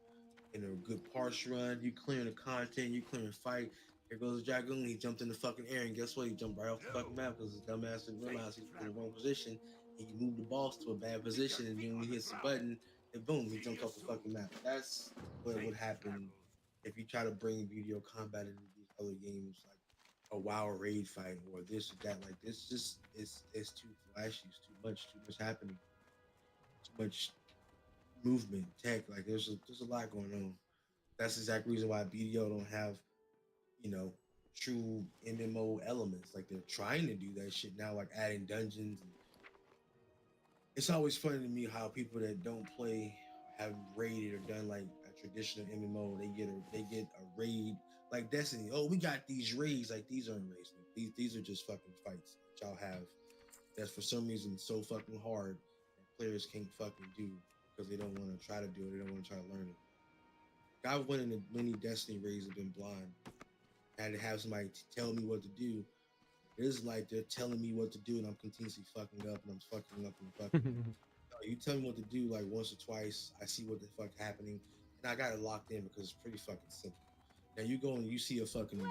[SPEAKER 6] in a good parse run. You clearing the content, you clearing fight. Here goes Dragoon. He jumped in the fucking air, and guess what? He jumped right off the fucking map because his dumbass didn't realize he was in the wrong position. And you move the boss to a bad position, and then when he hits the button, and boom, he jumped off the fucking map. That's what would happen if you try to bring video combat into these other games, like a WoW raid fight or this or that. Like this, just it's too flashy. It's too much happening. Too much movement, tech. Like there's a lot going on. That's the exact reason why BDO don't have, you know, true MMO elements. Like they're trying to do that shit now, like adding dungeons. And it's always funny to me how people that don't play have raided or done like a traditional MMO. They get a raid like Destiny. Oh, we got these raids. Like these aren't raids. These are just fucking fights that y'all have. That's for some reason so fucking hard that players can't fucking do because they don't want to try to do it. They don't want to try to learn it. I've went into many Destiny raids and been blind. I had to have somebody tell me what to do. It's like they're telling me what to do, and I'm continuously fucking up, and I'm fucking up and fucking up. No, you tell me what to do like once or twice. I see what the fuck happening, and I got it locked in because it's pretty fucking simple. Now you go and you see a fucking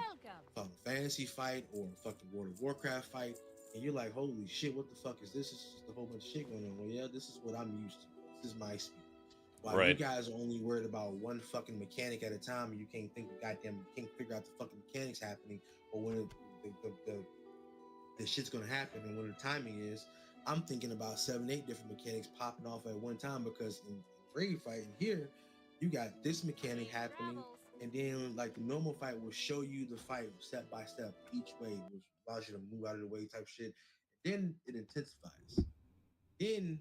[SPEAKER 6] Final Fantasy fight or a fucking World of Warcraft fight, and you're like, holy shit, what the fuck is this? It's just a whole bunch of shit going on. Well, yeah, this is what I'm used to. This is my speed. While you
[SPEAKER 2] Right.
[SPEAKER 6] guys are only worried about one fucking mechanic at a time, and you can't think of goddamn, you can't figure out the fucking mechanics happening or when the shit's gonna happen and when the timing is. I'm thinking about 7, 8 different mechanics popping off at one time because in raid fighting here, you got this mechanic happening, and then like the normal fight will show you the fight step by step each way, which allows you to move out of the way type shit. Then it intensifies. Then